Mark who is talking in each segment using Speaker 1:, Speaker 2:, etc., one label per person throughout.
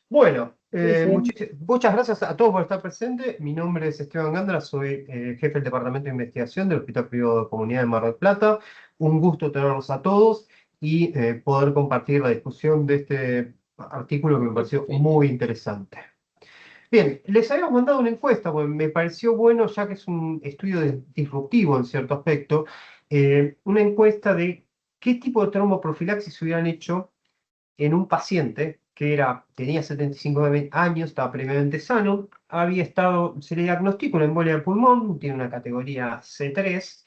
Speaker 1: Bueno,
Speaker 2: Sí, sí.
Speaker 1: muchas gracias a todos por estar presentes. Mi nombre es Esteban Gándara, soy jefe del Departamento de Investigación del Hospital Privado de Comunidad de Mar del Plata. Un gusto tenerlos a todos y poder compartir la discusión de este artículo que me pareció muy interesante. Bien, les habíamos mandado una encuesta, porque me pareció bueno, ya que es un estudio disruptivo en cierto aspecto, una encuesta de qué tipo de tromboprofilaxis hubieran hecho en un paciente que tenía 75 años, estaba previamente sano, se le diagnosticó una embolia de pulmón, tiene una categoría C3,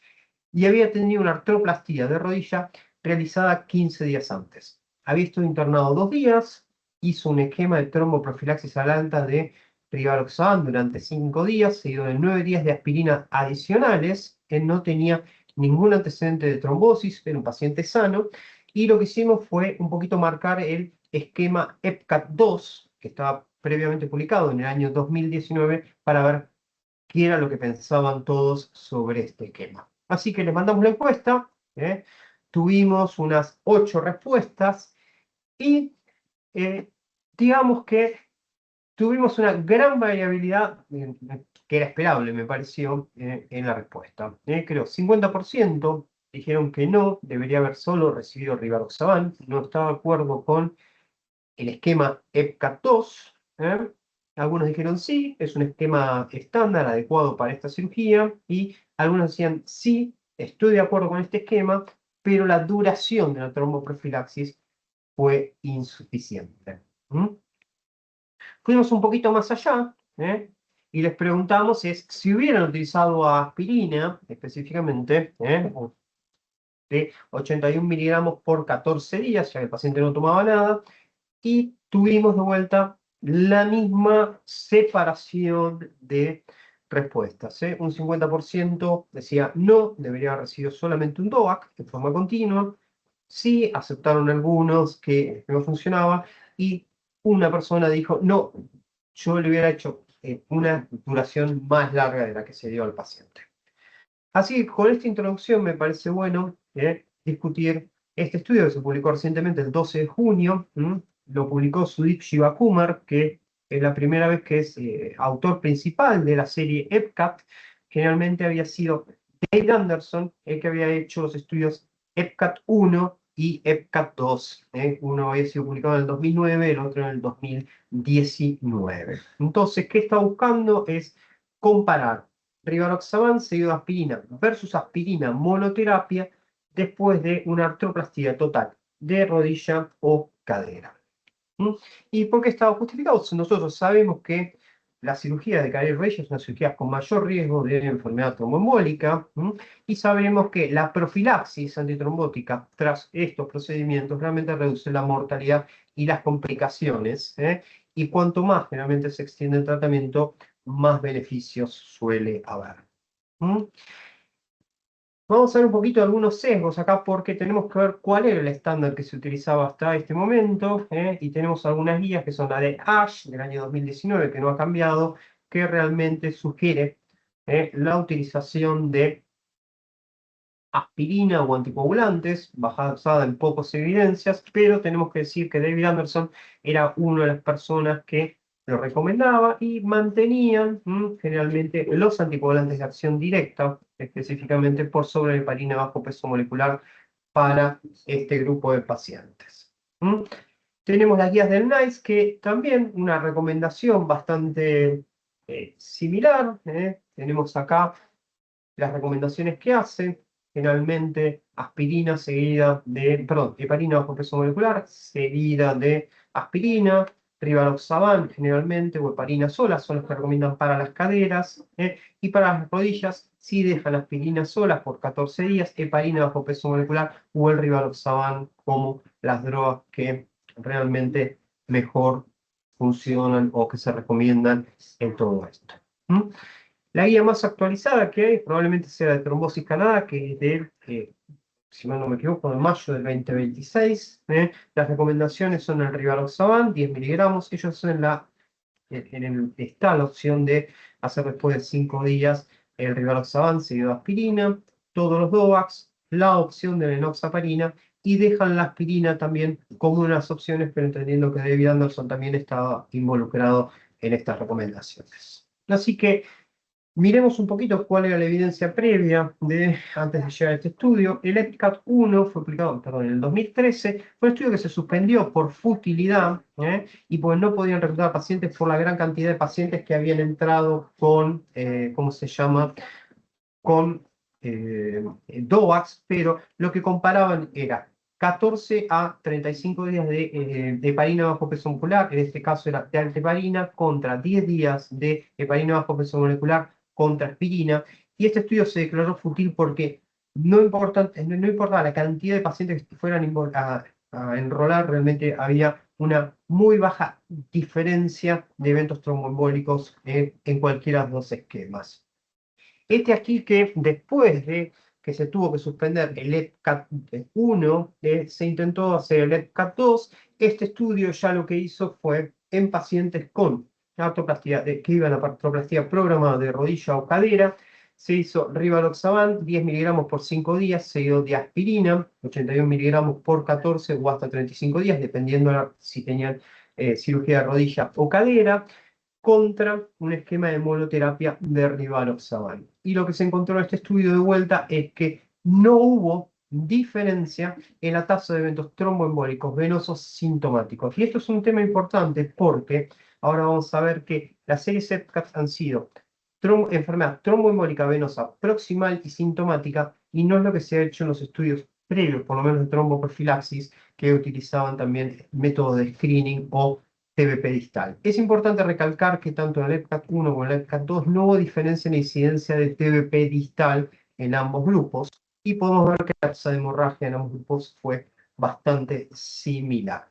Speaker 1: y había tenido una artroplastía de rodilla realizada 15 días antes. Había estado internado 2 días, hizo un esquema de tromboprofilaxis al alta de rivaroxaban durante 5 días, seguido de 9 días de aspirina adicionales. Él no tenía ningún antecedente de trombosis, era un paciente sano, y lo que hicimos fue un poquito marcar el esquema EPCAT-2, que estaba previamente publicado en el año 2019, para ver qué era lo que pensaban todos sobre este esquema. Así que les mandamos la encuesta, tuvimos unas 8 respuestas y digamos que tuvimos una gran variabilidad que era esperable, me pareció, en la respuesta. Creo 50% dijeron que no, debería haber solo recibido rivaroxaban, no estaba de acuerdo con el esquema EPCAT-2. Algunos dijeron sí, es un esquema estándar, adecuado para esta cirugía, y algunos decían sí, estoy de acuerdo con este esquema, pero la duración de la tromboprofilaxis fue insuficiente. ¿Mm? Fuimos un poquito más allá, y les preguntamos si hubieran utilizado aspirina, específicamente, de 81 miligramos por 14 días, ya que el paciente no tomaba nada, y tuvimos de vuelta la misma separación de respuestas. Un 50% decía no, debería haber recibido solamente un DOAC de forma continua. Sí, aceptaron algunos que no funcionaba, y una persona dijo no, yo le hubiera hecho una duración más larga de la que se dio al paciente. Así que con esta introducción me parece bueno discutir este estudio que se publicó recientemente el 12 de junio. Lo publicó Sudip Shivakumar, que es la primera vez que es autor principal de la serie EPCAT. Generalmente había sido David Anderson el que había hecho los estudios EPCAT 1 y EPCAT 2. Uno había sido publicado en el 2009, el otro en el 2019. Entonces, ¿qué está buscando? Es comparar rivaroxaban seguido de aspirina versus aspirina monoterapia después de una artroplastía total de rodilla o cadera. ¿Mm? ¿Y por qué estaba justificado? Nosotros sabemos que la cirugía de cadera y rodilla es una cirugía con mayor riesgo de enfermedad tromboembólica, y sabemos que la profilaxis antitrombótica tras estos procedimientos realmente reduce la mortalidad y las complicaciones, y cuanto más generalmente se extiende el tratamiento, más beneficios suele haber. ¿Mm? Vamos a ver un poquito de algunos sesgos acá porque tenemos que ver cuál era el estándar que se utilizaba hasta este momento, y tenemos algunas guías que son la de ASH del año 2019, que no ha cambiado, que realmente sugiere la utilización de aspirina o anticoagulantes, basada en pocas evidencias, pero tenemos que decir que David Anderson era una de las personas que lo recomendaba y mantenían generalmente los anticoagulantes de acción directa, específicamente por sobre la heparina bajo peso molecular para este grupo de pacientes. ¿Mm? Tenemos las guías del NICE, que también una recomendación bastante similar. Tenemos acá las recomendaciones que hace, generalmente aspirina seguida de, perdón, heparina bajo peso molecular, seguida de aspirina, rivaroxaban generalmente, o heparina sola, son las que recomiendan para las caderas, y para las rodillas, si dejan aspirina sola por 14 días, heparina bajo peso molecular o el rivaroxaban como las drogas que realmente mejor funcionan o que se recomiendan en todo esto. ¿Mm? La guía más actualizada que hay probablemente sea de Trombosis Canadá, que es de, si mal no me equivoco, de mayo del 2026. Las recomendaciones son el rivaroxaban, 10 miligramos. Ellos está la opción de hacer después de 5 días el rivaroxaban seguido de aspirina, todos los DOACs, la opción de la enoxaparina y dejan la aspirina también como unas opciones, pero entendiendo que David Anderson también estaba involucrado en estas recomendaciones. Así que miremos un poquito cuál era la evidencia previa antes de llegar a este estudio. El EPCAT-1 fue publicado, perdón, en el 2013. Fue un estudio que se suspendió por futilidad y porque no podían reclutar pacientes por la gran cantidad de pacientes que habían entrado con, ¿cómo se llama? Con DOACs, pero lo que comparaban era 14 a 35 días de heparina bajo peso molecular, en este caso era de alteparina, contra 10 días de heparina bajo peso molecular contra aspirina, y este estudio se declaró fútil porque no importaba la cantidad de pacientes que fueran a enrolar, realmente había una muy baja diferencia de eventos tromboembólicos en cualquiera de los dos esquemas. Este aquí que después de que se tuvo que suspender el EPCAT-1, se intentó hacer el EPCAT-2. Este estudio ya lo que hizo fue en pacientes con artroplastia, que iban a artroplastia programada de rodilla o cadera, se hizo Rivaroxaban, 10 miligramos por 5 días, seguido de aspirina, 81 miligramos por 14 o hasta 35 días, dependiendo si tenían cirugía de rodilla o cadera, contra un esquema de monoterapia de Rivaroxaban. Y lo que se encontró en este estudio de vuelta es que no hubo diferencia en la tasa de eventos tromboembólicos venosos sintomáticos. Y esto es un tema importante porque ahora vamos a ver que las series EPCAT han sido enfermedad tromboembólica venosa proximal y sintomática, y no es lo que se ha hecho en los estudios previos, por lo menos de tromboprofilaxis, que utilizaban también métodos de screening o TBP distal. Es importante recalcar que tanto en el EPCAT-1 como en el EPCAT-2 no hubo diferencia en la incidencia de TBP distal en ambos grupos, y podemos ver que la tasa de hemorragia en ambos grupos fue bastante similar.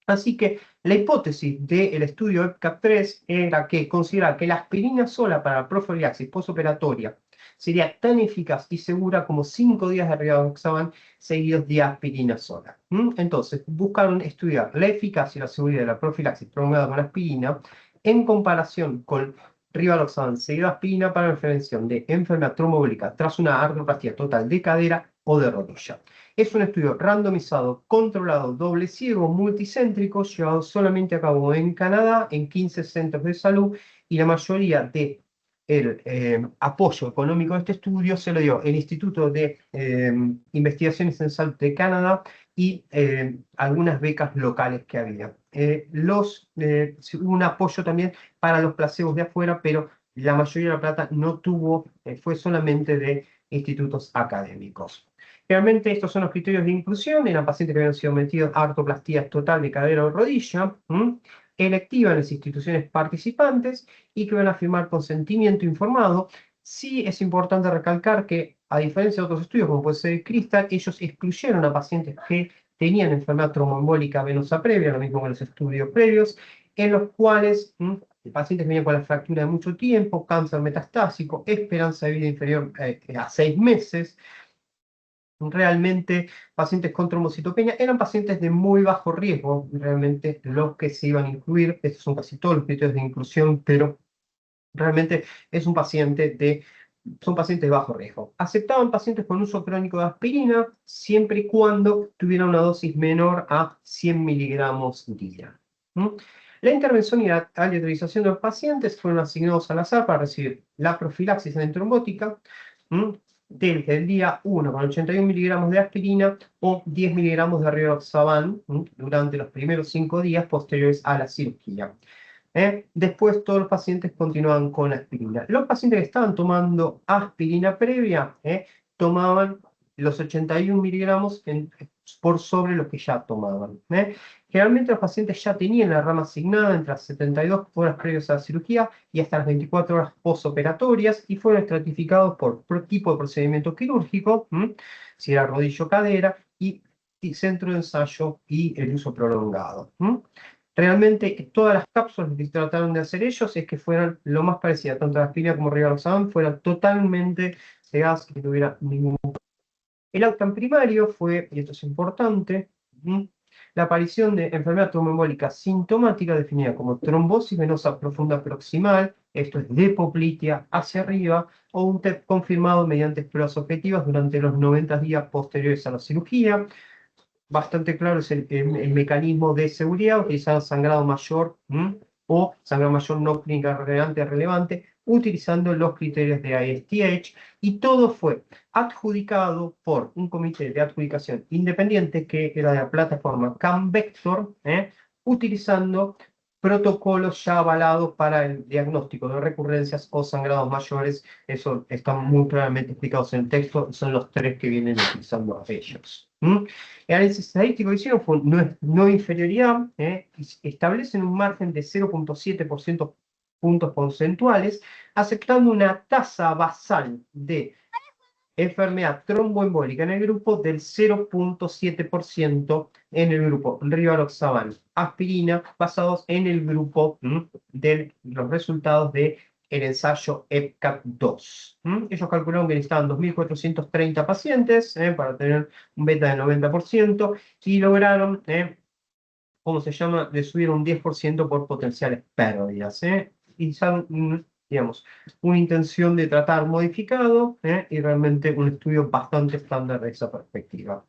Speaker 1: Así que la hipótesis del estudio EPCAT-3 era que consideraba que la aspirina sola para la profilaxis postoperatoria sería tan eficaz y segura como 5 días de Rivaroxaban seguidos de aspirina sola. Entonces, buscaron estudiar la eficacia y la seguridad de la profilaxis prolongada con aspirina en comparación con Rivaroxaban seguido de aspirina para la prevención de enfermedad tromboembólica tras una artroplastia total de cadera o de rodilla. Es un estudio randomizado, controlado, doble ciego, multicéntrico, llevado solamente a cabo en Canadá, en 15 centros de salud, y la mayoría de el apoyo económico de este estudio se lo dio el Instituto de Investigaciones en Salud de Canadá y algunas becas locales que había. Hubo un apoyo también para los placebos de afuera, pero la mayoría de la plata no tuvo, fue solamente de institutos académicos. Realmente estos son los criterios de inclusión. Eran pacientes que habían sido sometidos a artroplastia total de cadera o rodilla, electiva en las instituciones participantes y que van a firmar consentimiento informado. Sí es importante recalcar que, a diferencia de otros estudios, como puede ser el Crystal, ellos excluyeron a pacientes que tenían enfermedad tromboembólica venosa previa, lo mismo que los estudios previos, en los cuales pacientes que venían con la fractura de mucho tiempo, cáncer metastásico, esperanza de vida inferior a 6 meses, realmente pacientes con trombocitopenia, eran pacientes de muy bajo riesgo, realmente los que se iban a incluir. Estos son casi todos los criterios de inclusión, pero realmente es un son pacientes de bajo riesgo. Aceptaban pacientes con uso crónico de aspirina, siempre y cuando tuvieran una dosis menor a 100 miligramos día. La intervención y la aleatorización de los pacientes fueron asignados al azar para recibir la profilaxis antitrombótica desde el día 1 con 81 miligramos de aspirina o 10 miligramos de Rivaroxaban durante los primeros 5 días posteriores a la cirugía. Después todos los pacientes continuaban con aspirina. Los pacientes que estaban tomando aspirina previa tomaban los 81 miligramos por sobre lo que ya tomaban. Generalmente los pacientes ya tenían la rama asignada entre las 72 horas previas a la cirugía y hasta las 24 horas postoperatorias, y fueron estratificados por tipo de procedimiento quirúrgico, si era rodillo o cadera, y centro de ensayo y el uso prolongado. Realmente todas las cápsulas que trataron de hacer ellos es que fueran lo más parecidas, tanto la aspirina como Rivaroxaban, fueran totalmente cegadas y que tuviera ningún. El outcome primario fue, y esto es importante, la aparición de enfermedad tromboembólica sintomática definida como trombosis venosa profunda proximal, esto es de poplitea hacia arriba, o un TEP confirmado mediante pruebas objetivas durante los 90 días posteriores a la cirugía. Bastante claro es el mecanismo de seguridad, utilizar sangrado mayor o sangrado mayor no clínicamente relevante, utilizando los criterios de ISTH, y todo fue adjudicado por un comité de adjudicación independiente que era de la plataforma CAMVector, utilizando protocolos ya avalados para el diagnóstico de recurrencias o sangrados mayores. Eso está muy claramente explicados en el texto, son los tres que vienen utilizando ellos. El análisis estadístico que hicieron fue no inferioridad, establecen un margen de 0,7% puntos porcentuales, aceptando una tasa basal de enfermedad tromboembólica en el grupo del 0,7% en el grupo rivaroxaban, aspirina, basados en el grupo de los resultados de el ensayo EPCAT-2. Ellos calcularon que necesitaban 2.430 pacientes para tener un beta del 90% y lograron, ¿cómo se llama?, de subir un 10% por potenciales pérdidas. Y son, digamos, una intención de tratar modificado y realmente un estudio bastante estándar de esa perspectiva.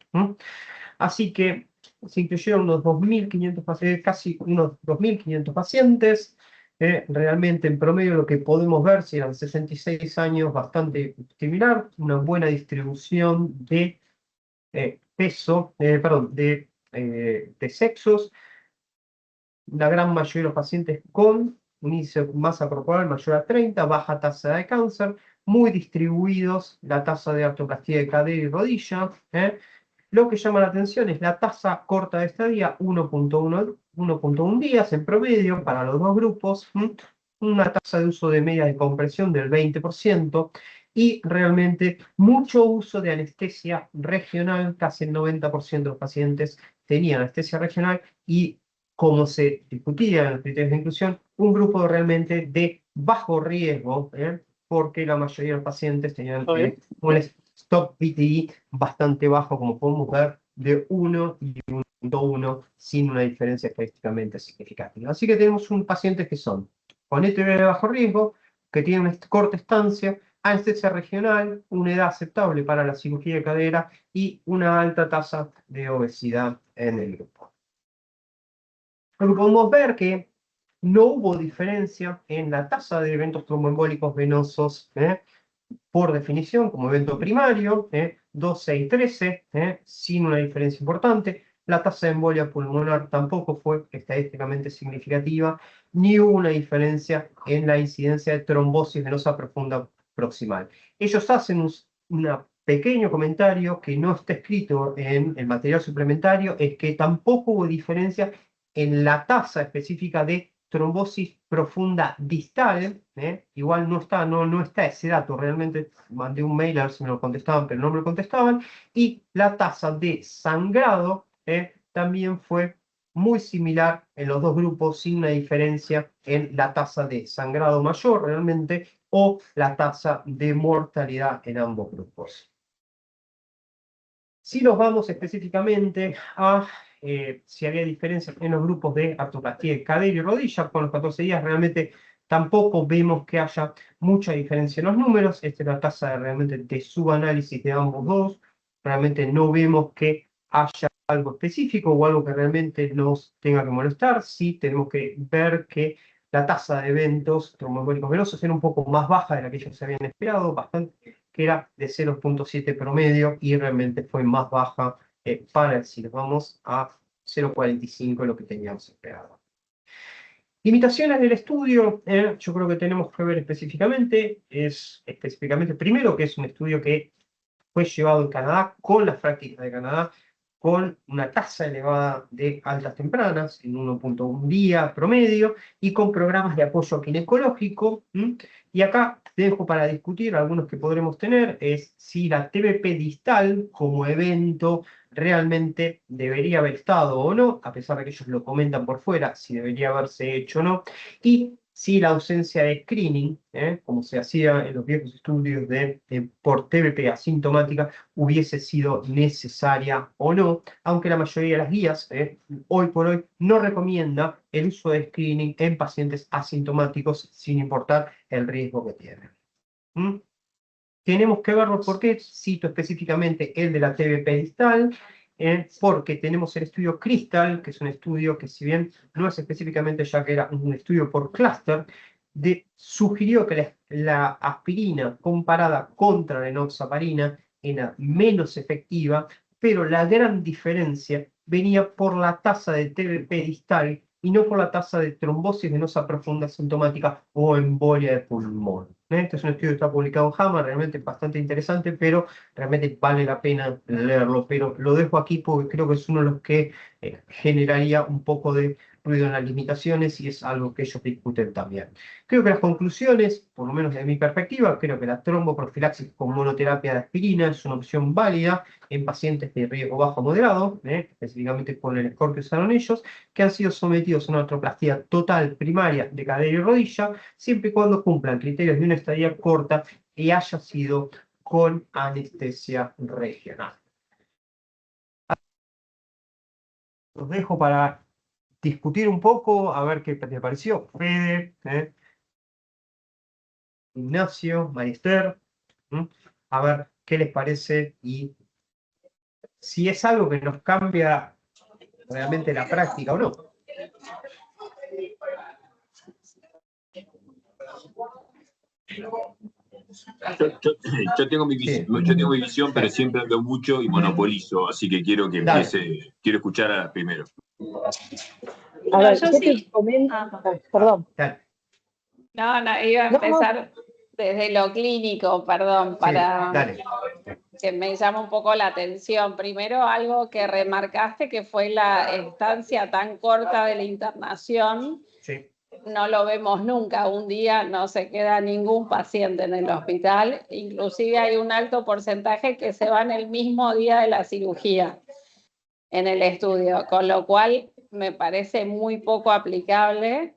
Speaker 1: Así que se incluyeron unos 2.500 pacientes, casi unos 2.500 pacientes. Realmente en promedio lo que podemos ver, si eran 66 años, bastante similar, una buena distribución de peso, perdón, de sexos, la gran mayoría de los pacientes con un índice de masa corporal mayor a 30, baja tasa de cáncer, muy distribuidos, la tasa de artroplastía de cadera y rodilla. Lo que llama la atención es la tasa corta de estadía, 1,1 días en promedio para los dos grupos, una tasa de uso de medias de compresión del 20%, y realmente mucho uso de anestesia regional, casi el 90% de los pacientes tenían anestesia regional, y como se discutía en los criterios de inclusión, un grupo realmente de bajo riesgo, porque la mayoría de los pacientes tenían un stop PTI bastante bajo, como podemos ver, de 1 y 1,1, sin una diferencia estadísticamente significativa. Así que tenemos pacientes que son con ETB de bajo riesgo, que tienen una corta estancia, anestesia regional, una edad aceptable para la cirugía de cadera y una alta tasa de obesidad en el grupo. Lo que podemos ver que no hubo diferencia en la tasa de eventos tromboembólicos venosos, por definición, como evento primario, 12 y 13, sin una diferencia importante. La tasa de embolia pulmonar tampoco fue estadísticamente significativa, ni hubo una diferencia en la incidencia de trombosis venosa profunda proximal. Ellos hacen un pequeño comentario que no está escrito en el material suplementario, es que tampoco hubo diferencia en la tasa específica de trombosis profunda distal, igual no está ese dato, realmente mandé un mail a ver si me lo contestaban, pero no me lo contestaban, y la tasa de sangrado también fue muy similar en los dos grupos, sin una diferencia en la tasa de sangrado mayor realmente, o la tasa de mortalidad en ambos grupos. Si nos vamos específicamente a si había diferencias en los grupos de artroplastía de cadera y rodilla, con los 14 días realmente tampoco vemos que haya mucha diferencia en los números. Esta es la tasa realmente de subanálisis de ambos dos. Realmente no vemos que haya algo específico o algo que realmente nos tenga que molestar. Sí tenemos que ver que la tasa de eventos tromboembólicos venosos era un poco más baja de la que ellos se habían esperado, bastante, que era de 0,7 promedio, y realmente fue más baja para si nos vamos a 0,45, lo que teníamos esperado. Limitaciones del estudio, yo creo que tenemos que ver específicamente, primero que es un estudio que fue llevado en Canadá con las prácticas de Canadá, con una tasa elevada de altas tempranas, en 1,1 día promedio, y con programas de apoyo ginecológico. Y acá dejo para discutir algunos que podremos tener, es si la TBP distal como evento realmente debería haber estado o no, a pesar de que ellos lo comentan por fuera, si debería haberse hecho o no, y si la ausencia de screening, como se hacía en los viejos estudios por TBP asintomática, hubiese sido necesaria o no, aunque la mayoría de las guías, hoy por hoy, no recomienda el uso de screening en pacientes asintomáticos sin importar el riesgo que tienen. ¿Mm? Tenemos que verlo porque cito específicamente el de la TBP distal, porque tenemos el estudio Crystal, que es un estudio que, si bien no es específicamente, ya que era un estudio por clúster, sugirió que la aspirina comparada contra la enoxaparina era menos efectiva, pero la gran diferencia venía por la tasa de TBP distal y no por la tasa de trombosis venosa profunda sintomática o embolia de pulmón. Este es un estudio que está publicado en JAMA, realmente bastante interesante, pero realmente vale la pena leerlo. Pero lo dejo aquí porque creo que es uno de los que generaría un poco de ruido en las limitaciones y es algo que ellos discuten también. Creo que las conclusiones, por lo menos desde mi perspectiva, creo que la tromboprofilaxis con monoterapia de aspirina es una opción válida en pacientes de riesgo bajo o moderado, específicamente con el score que usaron ellos, que han sido sometidos a una artroplastía total primaria de cadera y rodilla, siempre y cuando cumplan criterios de una estadía corta y haya sido con anestesia regional. Los dejo para discutir un poco, a ver qué te pareció. Fede, Ignacio, Marister, a ver qué les parece y si es algo que nos cambia realmente la práctica o no.
Speaker 2: Yo tengo mi visión, pero siempre hablo mucho y monopolizo, así que quiero que empiece, quiero escuchar a primero.
Speaker 3: A ver, yo te comento, perdón.
Speaker 4: No, iba a empezar desde lo clínico, perdón, para que me llama un poco la atención. Primero, algo que remarcaste, que fue la estancia tan corta de la internación.
Speaker 1: Sí.
Speaker 4: No lo vemos nunca, un día no se queda ningún paciente en el hospital, inclusive hay un alto porcentaje que se va en el mismo día de la cirugía en el estudio, con lo cual me parece muy poco aplicable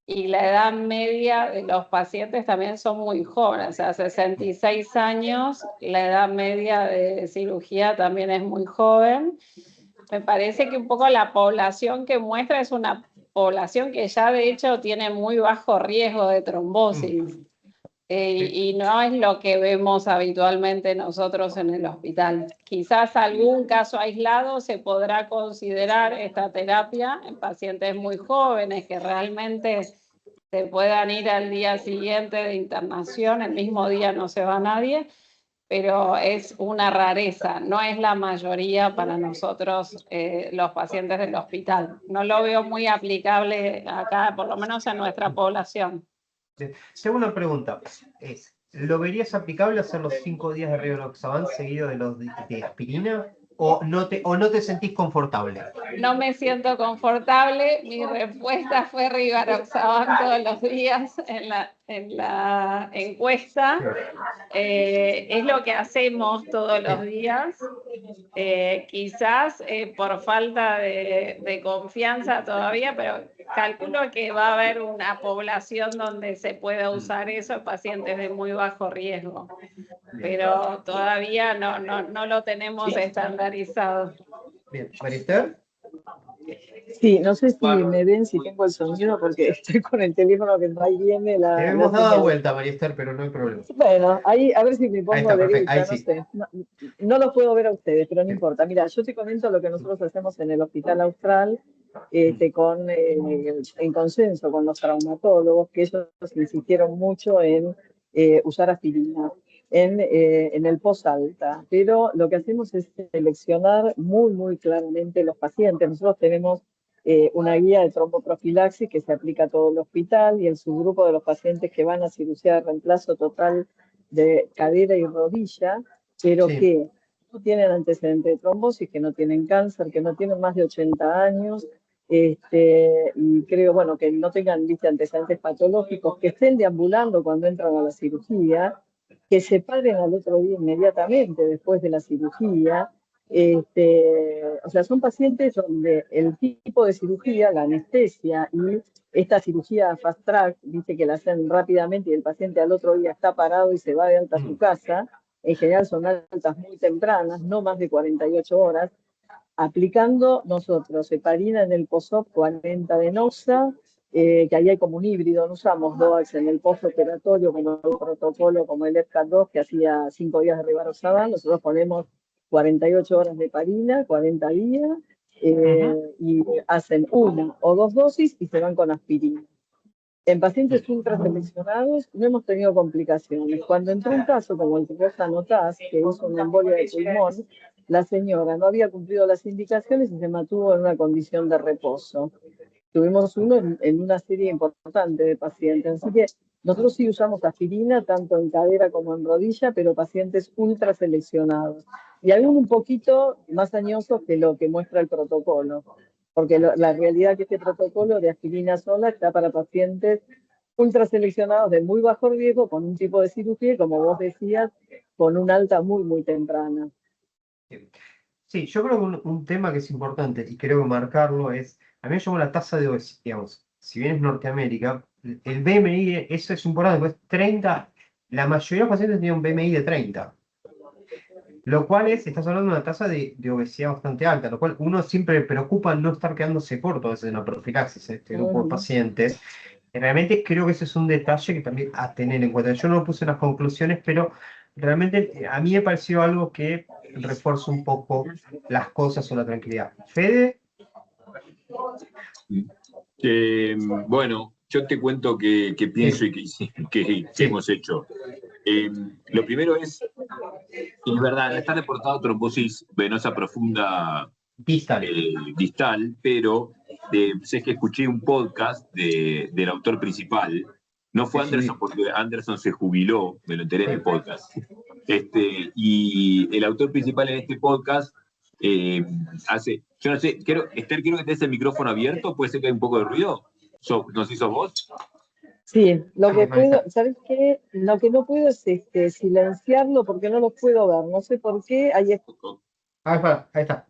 Speaker 4: y la edad media de los pacientes también son muy jóvenes, o sea, 66 años, la edad media de cirugía también es muy joven. Me parece que un poco la población que muestra es una población que ya de hecho tiene muy bajo riesgo de trombosis y no es lo que vemos habitualmente nosotros en el hospital. Quizás algún caso aislado se podrá considerar esta terapia en pacientes muy jóvenes que realmente se puedan ir al día siguiente de internación, el mismo día no se va nadie, pero es una rareza, no es la mayoría para nosotros los pacientes del hospital. No lo veo muy aplicable acá, por lo menos en nuestra población.
Speaker 1: Segunda pregunta, ¿lo verías aplicable hacer los 5 días de rivaroxaban seguido de los de aspirina? ¿O no te sentís confortable?
Speaker 4: No me siento confortable. Mi respuesta fue rivaroxaban todos los días en la encuesta. Es lo que hacemos todos los días. Quizás por falta de confianza todavía, pero calculo que va a haber una población donde se pueda usar eso en pacientes de muy bajo riesgo. Pero todavía no lo tenemos estandarizado.
Speaker 1: Bien, Marister.
Speaker 3: Sí, no sé si me ven, si tengo el sonido, porque estoy con el teléfono que va y viene.
Speaker 1: Te hemos dado vuelta, Marister, pero no hay problema.
Speaker 3: Bueno, ahí a ver si me pongo derecha,
Speaker 1: ahí
Speaker 3: no
Speaker 1: sí.
Speaker 3: sé. No los puedo ver a ustedes, pero no importa. Mira, yo te comento lo que nosotros hacemos en el Hospital Austral, en consenso con los traumatólogos, que ellos insistieron mucho en usar aspirina en el post-alta, pero lo que hacemos es seleccionar muy claramente los pacientes. Nosotros tenemos una guía de tromboprofilaxis que se aplica a todo el hospital y el subgrupo de los pacientes que van a cirugía de reemplazo total de cadera y rodilla, pero que no tienen antecedentes de trombosis, que no tienen cáncer, que no tienen más de 80 años, y creo, bueno, que no tengan antecedentes patológicos, que estén deambulando cuando entran a la cirugía, que se paren al otro día inmediatamente después de la cirugía, O sea, son pacientes donde el tipo de cirugía, la anestesia y esta cirugía fast track, dice que la hacen rápidamente y el paciente al otro día está parado y se va de alta a su casa. En general son altas muy tempranas, no más de 48 horas, aplicando nosotros heparina en el post-op 40 de Noxa, que ahí hay como un híbrido, no usamos DOAX en el postoperatorio como el protocolo, como el EFCAT2 que hacía 5 días de rivaroxaban, nosotros ponemos 48 horas de heparina, 40 días, y hacen 1 o 2 dosis y se van con aspirina. En pacientes ultraseleccionados no hemos tenido complicaciones. Cuando entró un caso como el que vos anotás, que hizo una embolia de pulmón, la señora no había cumplido las indicaciones y se mantuvo en una condición de reposo. Tuvimos uno en una serie importante de pacientes. Así que nosotros sí usamos aspirina, tanto en cadera como en rodilla, pero pacientes ultraseleccionados. Y algunos un poquito más añosos que lo que muestra el protocolo. Porque la realidad es que este protocolo de aspirina sola está para pacientes ultraseleccionados de muy bajo riesgo, con un tipo de cirugía, y como vos decías, con una alta muy, muy temprana.
Speaker 1: Sí, yo creo que un tema que es importante y creo que marcarlo es, a mí me llamó la tasa de obesidad, digamos, si bien es Norteamérica, el BMI, eso es importante, pues 30, la mayoría de los pacientes tienen un BMI de 30. Lo cual estás hablando de una tasa de obesidad bastante alta, lo cual uno siempre preocupa no estar quedándose corto a veces en la profilaxis en este grupo de pacientes. Realmente creo que ese es un detalle que también a tener en cuenta. Yo no lo puse en las conclusiones, pero realmente a mí me pareció algo que refuerza un poco las cosas o la tranquilidad. ¿Fede?
Speaker 2: Bueno, yo te cuento que pienso y que hemos hecho. Lo primero es verdad, está reportado trombosis venosa profunda distal, pero sé que escuché un podcast del autor principal. No fue Anderson, porque Anderson se jubiló, me lo enteré en el podcast. Y el autor principal en este podcast hace, yo no sé, Esther, quiero que tenés el micrófono abierto, puede ser que hay un poco de ruido. ¿No sé si sos vos?
Speaker 3: Sí, lo que puedo, ¿sabes qué? Lo que no puedo es silenciarlo porque no lo puedo ver, no sé por qué. Ahí está.
Speaker 1: Ahí está.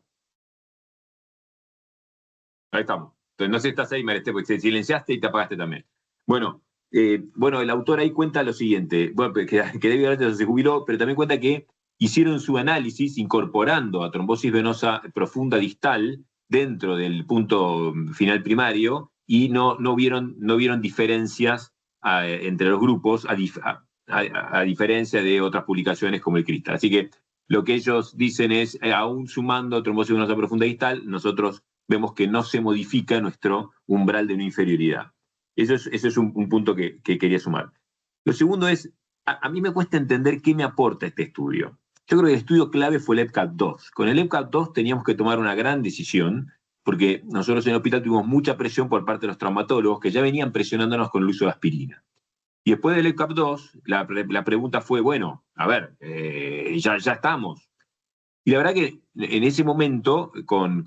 Speaker 2: Ahí estamos. Entonces, no sé si estás ahí, Maresté, porque te silenciaste y te apagaste también. Bueno, el autor ahí cuenta lo siguiente, bueno, que David Anderson se jubiló, pero también cuenta que hicieron su análisis incorporando a trombosis venosa profunda distal dentro del punto final primario y no vieron diferencias entre los grupos, a diferencia de otras publicaciones como el Cristal. Así que lo que ellos dicen es, aún sumando trombosis venosa profunda distal, nosotros vemos que no se modifica nuestro umbral de no inferioridad. Eso es un punto que quería sumar. Lo segundo es, a mí me cuesta entender qué me aporta este estudio. Yo creo que el estudio clave fue el EPCAT-2. Con el EPCAT-2 teníamos que tomar una gran decisión, porque nosotros en el hospital tuvimos mucha presión por parte de los traumatólogos que ya venían presionándonos con el uso de aspirina. Y después del EPCAT-2, la pregunta fue, bueno, a ver, ya estamos. Y la verdad que en ese momento, con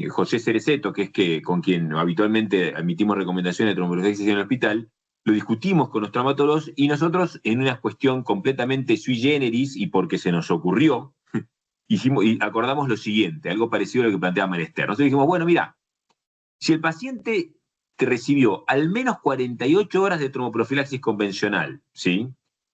Speaker 2: José Cereceto, que es con quien habitualmente emitimos recomendaciones de tromboprofilaxis en el hospital, lo discutimos con los traumatólogos y nosotros, en una cuestión completamente sui generis y porque se nos ocurrió, y acordamos lo siguiente, algo parecido a lo que planteaba Maresté. Nosotros dijimos, bueno, mira, si el paciente que recibió al menos 48 horas de tromboprofilaxis convencional, ¿sí?,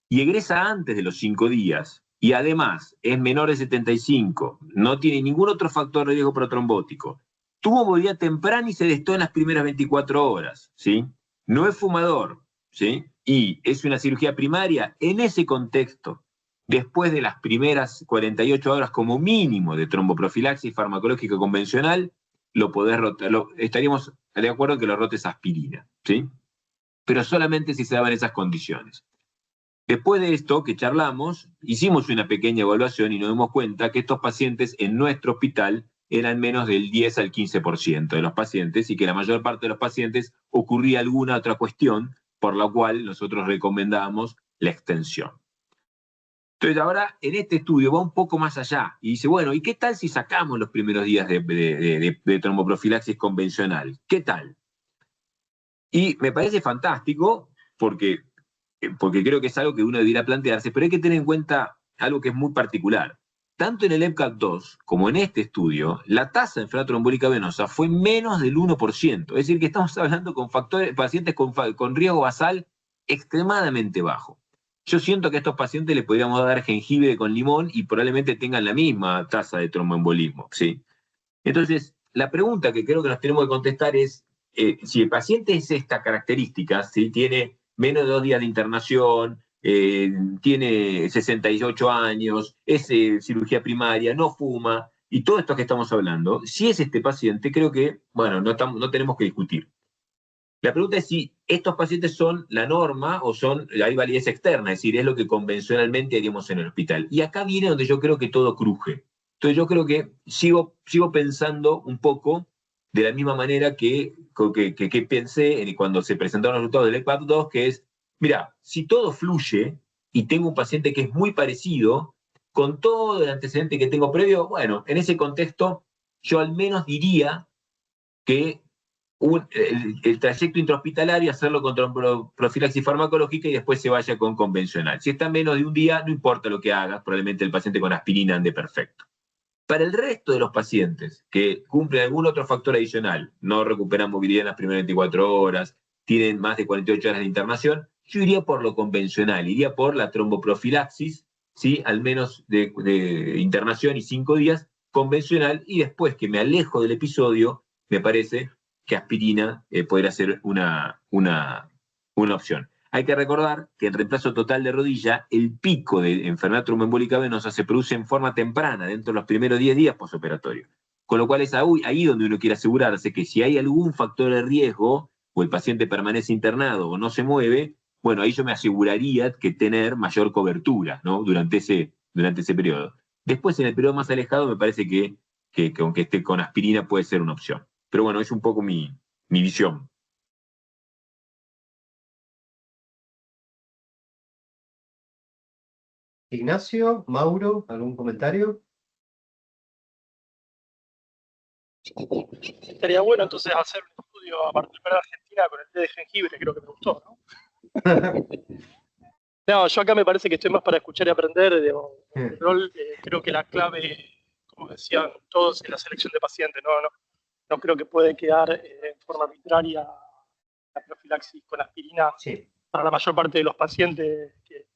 Speaker 2: y egresa antes de los 5 días, y además es menor de 75, no tiene ningún otro factor de riesgo protrombótico, tuvo movilidad temprana y se destó en las primeras 24 horas, ¿sí?, no es fumador, ¿sí?, y es una cirugía primaria, en ese contexto, después de las primeras 48 horas como mínimo de tromboprofilaxis farmacológica convencional, lo podés rotar, estaríamos de acuerdo en que lo rotes aspirina, ¿sí?, pero solamente si se daban esas condiciones. Después de esto que charlamos, hicimos una pequeña evaluación y nos dimos cuenta que estos pacientes en nuestro hospital eran menos del 10 al 15% de los pacientes y que la mayor parte de los pacientes ocurría alguna otra cuestión por la cual nosotros recomendábamos la extensión. Entonces ahora en este estudio va un poco más allá y dice, bueno, ¿y qué tal si sacamos los primeros días de tromboprofilaxis convencional? ¿Qué tal? Y me parece fantástico porque creo que es algo que uno debería plantearse, pero hay que tener en cuenta algo que es muy particular. tanto en el EPCAT-2 como en este estudio, la tasa de enfermedad trombólica venosa fue menos del 1%. Es decir, que estamos hablando con pacientes con riesgo basal extremadamente bajo. Yo siento que a estos pacientes les podríamos dar jengibre con limón y probablemente tengan la misma tasa de tromboembolismo, ¿sí? Entonces, la pregunta que creo que nos tenemos que contestar es, si el paciente es esta característica, ¿sí? Tiene menos de 2 días de internación, tiene 68 años, es cirugía primaria, no fuma, y todo esto que estamos hablando, si es este paciente, creo que, bueno, no tenemos que discutir. La pregunta es si estos pacientes son la norma o hay validez externa, es decir, es lo que convencionalmente haríamos en el hospital. Y acá viene donde yo creo que todo cruje. Entonces yo creo que sigo pensando un poco de la misma manera que pensé cuando se presentaron los resultados del ECPAT-2, que es, mira, si todo fluye y tengo un paciente que es muy parecido, con todo el antecedente que tengo previo, bueno, en ese contexto yo al menos diría que el trayecto intrahospitalario, hacerlo con profilaxis farmacológica y después se vaya con convencional. Si está menos de un día, no importa lo que hagas, probablemente el paciente con aspirina ande perfecto. Para el resto de los pacientes que cumplen algún otro factor adicional, no recuperan movilidad en las primeras 24 horas, tienen más de 48 horas de internación, yo iría por lo convencional, iría por la tromboprofilaxis, ¿sí? Al menos de internación y 5 días, convencional, y después que me alejo del episodio, me parece que aspirina podría ser una opción. Hay que recordar que en reemplazo total de rodilla, el pico de enfermedad tromboembólica venosa se produce en forma temprana, dentro de los primeros 10 días postoperatorio. Con lo cual es ahí donde uno quiere asegurarse que si hay algún factor de riesgo, o el paciente permanece internado o no se mueve, bueno, ahí yo me aseguraría que tener mayor cobertura, ¿no? Durante ese periodo. Después, en el periodo más alejado, me parece que aunque esté con aspirina puede ser una opción. Pero bueno, es un poco mi visión.
Speaker 1: Ignacio, Mauro, ¿algún comentario?
Speaker 5: Estaría bueno entonces hacer un estudio a partir de Argentina con el té de jengibre, creo que me gustó, ¿no? No, yo acá me parece que estoy más para escuchar y aprender. El rol, creo que la clave, como decían todos, es la selección de pacientes. No creo que puede quedar en forma arbitraria la profilaxis con aspirina
Speaker 1: Sí.
Speaker 5: para la mayor parte de los pacientes que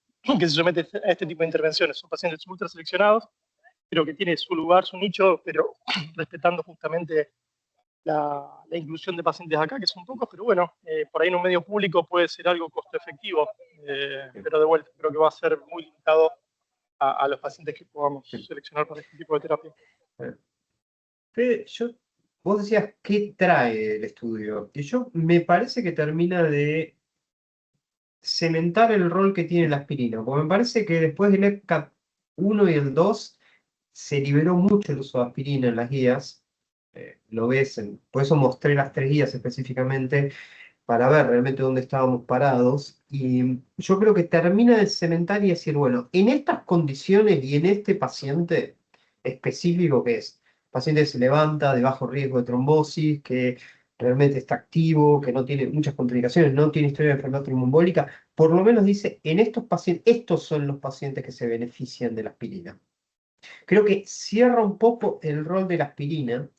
Speaker 5: se someten a este tipo de intervenciones. Son pacientes ultra seleccionados, creo que tiene su lugar, su nicho, pero respetando justamente la inclusión de pacientes acá, que son pocos, pero bueno, por ahí en un medio público puede ser algo costo efectivo, pero de vuelta, creo que va a ser muy limitado a los pacientes que podamos seleccionar para este tipo de terapia.
Speaker 1: Fede, vos decías, ¿qué trae el estudio? Y yo me parece que termina de cementar el rol que tiene la aspirina, porque me parece que después del EPCAT 1 y el 2 se liberó mucho el uso de aspirina en las guías. Lo ves, por eso mostré las 3 guías específicamente, para ver realmente dónde estábamos parados. Y yo creo que termina de cementar y decir, bueno, en estas condiciones y en este paciente específico que es, paciente que se levanta de bajo riesgo de trombosis, que realmente está activo, que no tiene muchas contraindicaciones, no tiene historia de enfermedad tromboembólica, por lo menos dice, en estos pacientes, estos son los pacientes que se benefician de la aspirina. Creo que cierra un poco el rol de la aspirina,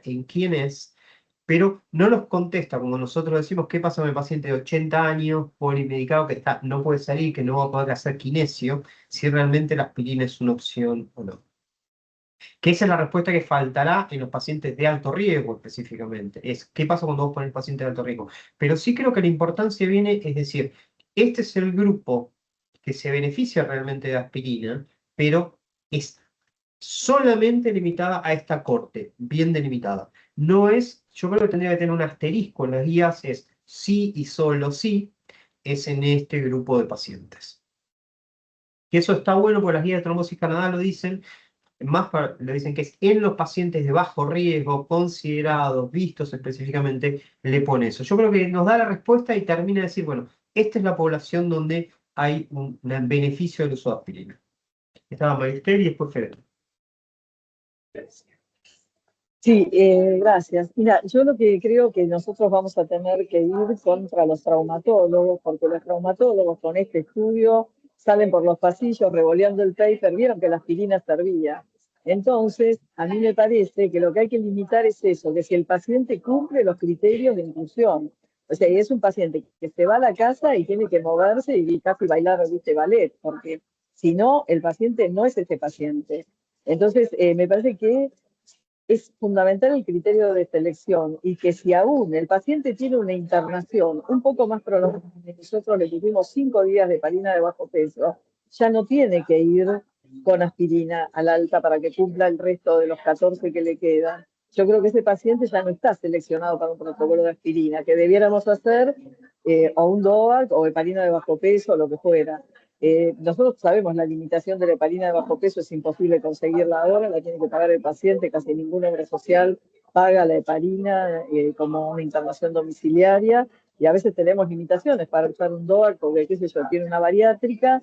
Speaker 1: en quién es, pero no nos contesta, como nosotros decimos, qué pasa con el paciente de 80 años, polimedicado, que no puede salir, que no va a poder hacer kinesio, si realmente la aspirina es una opción o no. Que esa es la respuesta que faltará en los pacientes de alto riesgo específicamente. Es qué pasa cuando vos pones paciente de alto riesgo. Pero sí creo que la importancia viene, es decir, este es el grupo que se beneficia realmente de aspirina, pero es solamente limitada a esta corte, bien delimitada. No es, yo creo que tendría que tener un asterisco en las guías, es sí y solo sí, es en este grupo de pacientes. Que eso está bueno porque las guías de Trombosis Canadá lo dicen, le dicen que es en los pacientes de bajo riesgo, considerados, vistos específicamente, le pone eso. Yo creo que nos da la respuesta y termina de decir, bueno, esta es la población donde hay un beneficio del uso de aspirina. Estaba Maristel y después Fede.
Speaker 3: Sí, gracias. Mira, yo lo que creo que nosotros vamos a tener que ir contra los traumatólogos, porque los traumatólogos con este estudio salen por los pasillos revoleando el paper, vieron que la aspirina servía. Entonces, a mí me parece que lo que hay que limitar es eso, que si el paciente cumple los criterios de inclusión, o sea, es un paciente que se va a la casa y tiene que moverse y casi bailar, viste, ballet, porque si no, el paciente no es ese paciente. Entonces, me parece que es fundamental el criterio de selección y que si aún el paciente tiene una internación un poco más prolongada, nosotros le pusimos 5 días de heparina de bajo peso, ya no tiene que ir con aspirina al alta para que cumpla el resto de los 14 que le quedan. Yo creo que ese paciente ya no está seleccionado para un protocolo de aspirina, que debiéramos hacer o un DOAC o heparina de bajo peso o lo que fuera. Nosotros sabemos la limitación de la heparina de bajo peso, es imposible conseguirla ahora, la tiene que pagar el paciente, casi ninguna obra social paga la heparina como una internación domiciliaria, y a veces tenemos limitaciones para usar un DOAC porque, qué sé yo, tiene una bariátrica,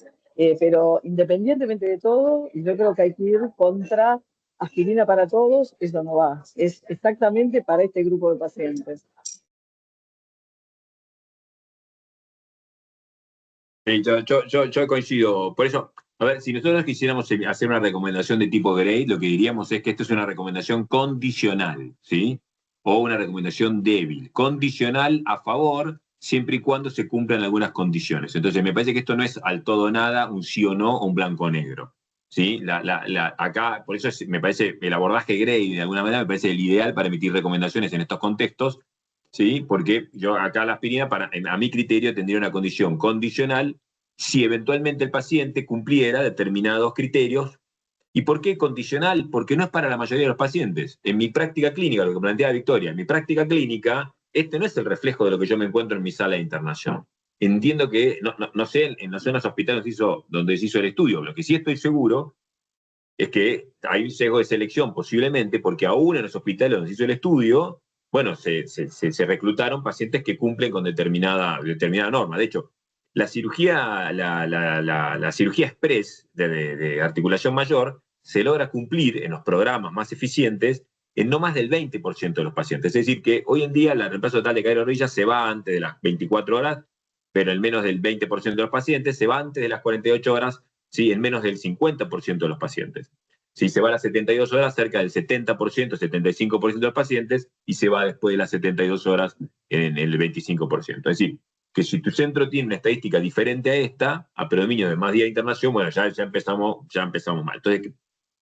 Speaker 3: pero independientemente de todo, yo creo que hay que ir contra aspirina para todos, eso no va, es exactamente para este grupo de pacientes.
Speaker 2: Sí, yo coincido. Por eso, a ver, si nosotros quisiéramos hacer una recomendación de tipo Gray, lo que diríamos es que esto es una recomendación condicional, ¿sí? O una recomendación débil. Condicional a favor, siempre y cuando se cumplan algunas condiciones. Entonces, me parece que esto no es al todo o nada, un sí o no o un blanco o negro. ¿Sí? Acá, por eso me parece el abordaje Gray, de alguna manera, me parece el ideal para emitir recomendaciones en estos contextos, ¿sí? Porque yo acá la aspirina, a mi criterio, tendría una condición condicional si eventualmente el paciente cumpliera determinados criterios. ¿Y por qué condicional? Porque no es para la mayoría de los pacientes. En mi práctica clínica, lo que plantea Victoria, en mi práctica clínica, este no es el reflejo de lo que yo me encuentro en mi sala de internación. Entiendo que, no sé en los hospitales donde se hizo el estudio, lo que sí estoy seguro es que hay un sesgo de selección posiblemente porque aún en los hospitales donde se hizo el estudio, bueno, se reclutaron pacientes que cumplen con determinada norma. De hecho, la cirugía express de articulación mayor se logra cumplir en los programas más eficientes en no más del 20% de los pacientes. Es decir, que hoy en día el reemplazo total de cadera de rodilla se va antes de las 24 horas, pero en menos del 20% de los pacientes, se va antes de las 48 horas, ¿sí? En menos del 50% de los pacientes. Si se va a las 72 horas, cerca del 70%, 75% de los pacientes, y se va después de las 72 horas en el 25%. Es decir, que si tu centro tiene una estadística diferente a esta, a predominio de más días de internación, bueno, ya empezamos mal. Entonces,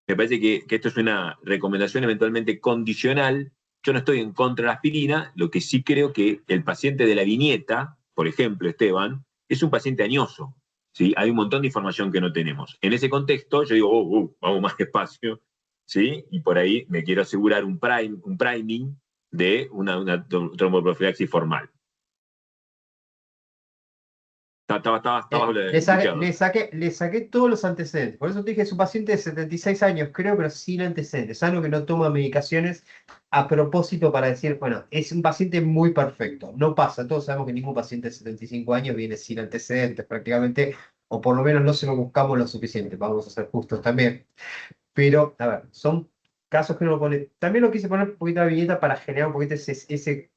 Speaker 2: me parece que esto es una recomendación eventualmente condicional. Yo no estoy en contra de la aspirina, lo que sí creo que el paciente de la viñeta, por ejemplo, Esteban, es un paciente añoso. ¿Sí? Hay un montón de información que no tenemos. En ese contexto, yo digo, vamos más despacio, ¿sí? Y por ahí me quiero asegurar un priming de una tromboprofilaxis formal.
Speaker 1: Le saqué todos los antecedentes. Por eso te dije, es un paciente de 76 años, creo, pero sin antecedentes. Algo que no toma medicaciones a propósito para decir, bueno, es un paciente muy perfecto. No pasa, todos sabemos que ningún paciente de 75 años viene sin antecedentes prácticamente, o por lo menos no se lo buscamos lo suficiente, vamos a ser justos también. Pero, a ver, son casos que uno pone. También lo quise poner un poquito la viñeta para generar un poquito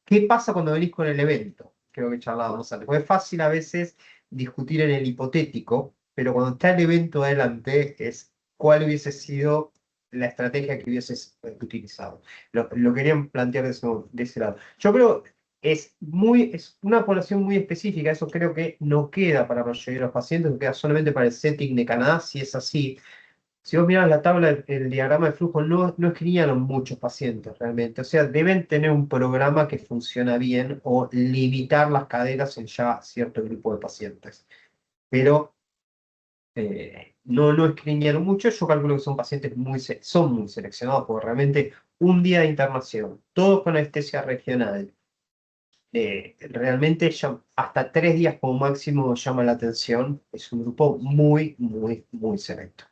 Speaker 1: ¿qué pasa cuando venís con el evento? Creo que charlábamos antes. Porque es fácil a veces discutir en el hipotético, pero cuando está el evento adelante es cuál hubiese sido la estrategia que hubieses utilizado. Lo querían plantear de ese lado. Yo creo es una población muy específica, eso creo que no queda para la mayoría de los pacientes, queda solamente para el setting de Canadá, si es así. Si vos mirás la tabla, el diagrama de flujo, no escribían muchos pacientes realmente. O sea, deben tener un programa que funciona bien o limitar las caderas en ya cierto grupo de pacientes. Pero no escribían mucho. Yo calculo que son pacientes son muy seleccionados porque realmente un día de internación, todos con anestesia regional. Realmente hasta 3 días como máximo llama la atención. Es un grupo muy, muy, muy selecto.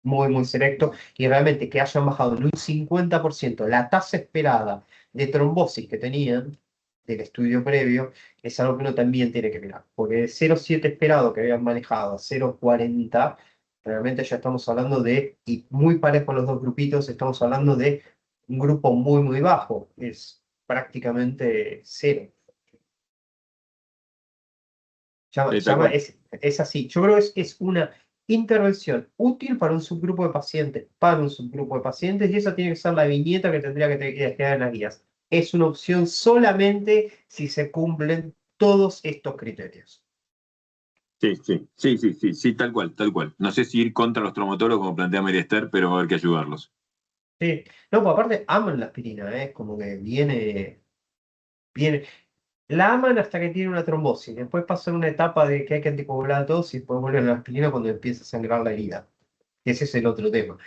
Speaker 1: Muy selecto, y realmente que hayan bajado en un 50% la tasa esperada de trombosis que tenían del estudio previo, es algo que uno también tiene que mirar, porque de 0,7 esperado que habían manejado a 0,40, realmente ya estamos hablando y muy parejo los dos grupitos, estamos hablando de un grupo muy, muy bajo, es prácticamente cero. Es así. Yo creo que es una intervención útil para un subgrupo de pacientes, y esa tiene que ser la viñeta que tendría que quedar en las guías. Es una opción solamente si se cumplen todos estos criterios.
Speaker 2: Sí, tal cual, tal cual. No sé si ir contra los traumatólogos como plantea María Esther, pero va a haber que ayudarlos.
Speaker 1: Sí. No, pues aparte aman la aspirina, ¿eh? Como que viene. La aman hasta que tiene una trombosis. Después pasa una etapa de que hay que anticoagular a todos y después vuelven a la aspirina cuando empieza a sangrar la herida. Ese es el otro tema.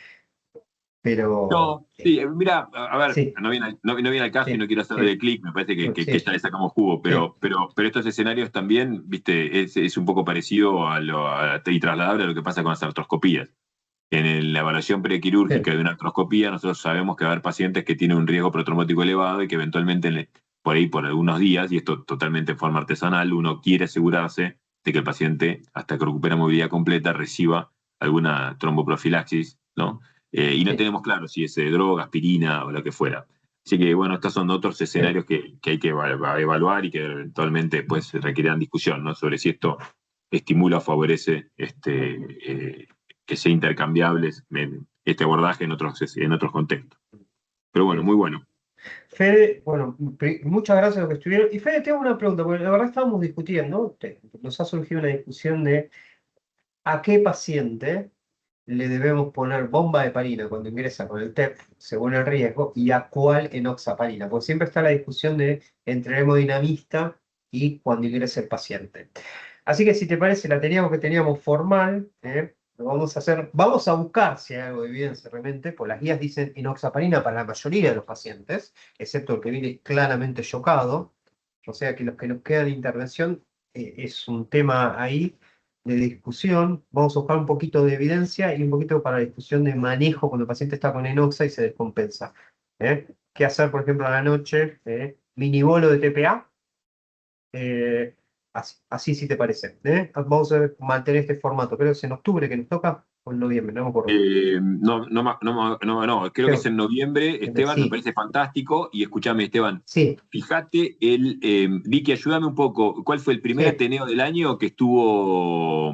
Speaker 1: Pero.
Speaker 2: No, sí, mira, a ver,
Speaker 1: Sí,
Speaker 2: no viene al caso y
Speaker 1: sí,
Speaker 2: no quiero hacer
Speaker 1: sí,
Speaker 2: de clic, me parece que
Speaker 1: sí,
Speaker 2: ya le sacamos jugo,
Speaker 1: sí,
Speaker 2: pero estos escenarios también, viste, es un poco parecido y trasladable a lo que pasa con las artroscopías. La evaluación prequirúrgica
Speaker 1: sí.
Speaker 2: de una artroscopía, nosotros sabemos que va a haber pacientes que tienen un riesgo protrombótico elevado y que eventualmente, por ahí, por algunos días, y esto totalmente de forma artesanal, uno quiere asegurarse de que el paciente, hasta que recupere movilidad completa, reciba alguna tromboprofilaxis, ¿no? Y no
Speaker 1: Sí.
Speaker 2: tenemos claro si es droga, aspirina o lo que fuera. Así que, bueno, estos son otros escenarios que hay que evaluar y que eventualmente pues, requerirán discusión, ¿no? Sobre si esto estimula o favorece que sea intercambiables este abordaje en otros contextos. Pero bueno, muy bueno.
Speaker 1: Fede, bueno, muchas gracias por lo que estuvieron. Y Fede, tengo una pregunta, porque la verdad estábamos discutiendo, nos ha surgido una discusión de a qué paciente le debemos poner bomba de heparina cuando ingresa con el TEP, según el riesgo, y a cuál enoxaparina. Porque siempre está la discusión de entre hemodinamista y cuando ingresa el paciente. Así que si te parece, la teníamos que teníamos formal, lo vamos a hacer, vamos a buscar si hay algo de evidencia realmente, pues las guías dicen enoxaparina para la mayoría de los pacientes, excepto el que viene claramente chocado, o sea que los que nos quedan de intervención es un tema ahí de discusión. Vamos a buscar un poquito de evidencia y un poquito para la discusión de manejo cuando el paciente está con enoxa y se descompensa. ¿Qué hacer, por ejemplo, a la noche? Minibolo de TPA. Así sí te parece. Vamos a mantener este formato. Creo que es en octubre que nos toca o en noviembre, no me acuerdo.
Speaker 2: No, creo que es en noviembre, Esteban, me
Speaker 1: Sí,
Speaker 2: parece fantástico. Y escúchame, Esteban,
Speaker 1: sí,
Speaker 2: fíjate, Vicky, ayúdame un poco. ¿Cuál fue el primer
Speaker 1: sí,
Speaker 2: Ateneo del año que estuvo?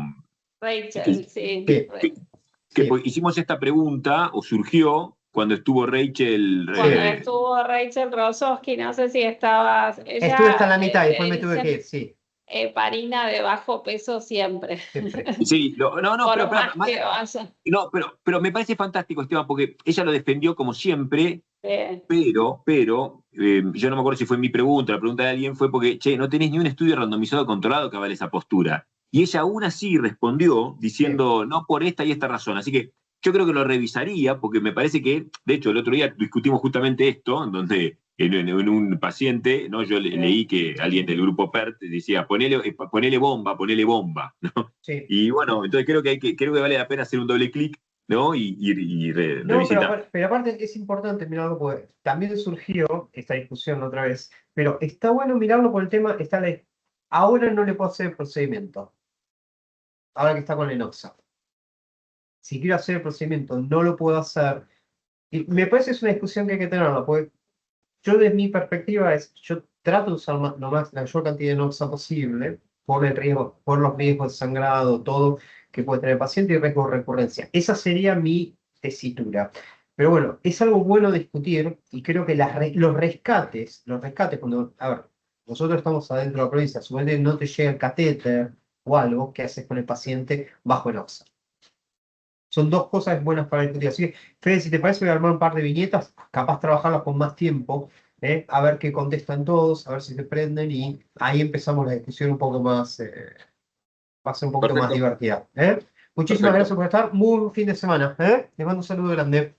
Speaker 4: Rachel, sí.
Speaker 1: sí, sí,
Speaker 2: Pues, hicimos esta pregunta, o surgió, cuando estuvo Rachel.
Speaker 4: Cuando estuvo Rachel Rosowski, no sé si estabas,
Speaker 1: estuve hasta
Speaker 4: ella
Speaker 1: la mitad y después
Speaker 4: le
Speaker 1: me tuve que
Speaker 4: dicen
Speaker 1: ir, sí,
Speaker 4: heparina de bajo peso siempre,
Speaker 1: siempre.
Speaker 2: Sí,
Speaker 4: por más que vaya.
Speaker 2: pero me parece fantástico, Esteban, porque ella lo defendió como siempre.
Speaker 4: Sí,
Speaker 2: Pero, yo no me acuerdo si fue mi pregunta, la pregunta de alguien fue porque, che, no tenés ni un estudio randomizado controlado que avale esa postura. Y ella aún así respondió
Speaker 1: Sí,
Speaker 2: diciendo, no por esta y esta razón. Así que yo creo que lo revisaría, porque me parece que, de hecho, el otro día discutimos justamente esto, en donde en un paciente, ¿no? Yo
Speaker 4: sí.
Speaker 2: leí que alguien del grupo PERT decía, ponele bomba, ¿no?
Speaker 1: sí.
Speaker 2: Y bueno, entonces creo que vale la pena hacer un doble clic, ¿no? Y
Speaker 1: No,
Speaker 2: revisitar.
Speaker 1: pero aparte es importante mirarlo porque también surgió esta discusión la otra vez, pero está bueno mirarlo por el tema, ahora no le puedo hacer el procedimiento, ahora que está con Enoxa. Si quiero hacer el procedimiento, no lo puedo hacer. Y me parece que es una discusión que hay que tenerla, porque yo desde mi perspectiva yo trato de usar la mayor cantidad de Enoxa posible por el riesgo, por los riesgos de sangrado, todo que puede tener el paciente y riesgo de recurrencia. Esa sería mi tesitura. Pero bueno, es algo bueno discutir y creo que los rescates cuando, a ver, nosotros estamos adentro de la provincia, suponete no te llega el catéter o algo, ¿qué haces con el paciente bajo Enoxa? Son dos cosas buenas para discutir. Así que, Fede, si te parece, voy a armar un par de viñetas, capaz trabajarlas con más tiempo, a ver qué contestan todos, a ver si se prenden y ahí empezamos la discusión un poco más, va a ser un poquito más
Speaker 2: Perfecto,
Speaker 1: divertida. Muchísimas
Speaker 2: perfecto.
Speaker 1: gracias por estar. Muy buen fin de semana. Les mando un saludo grande.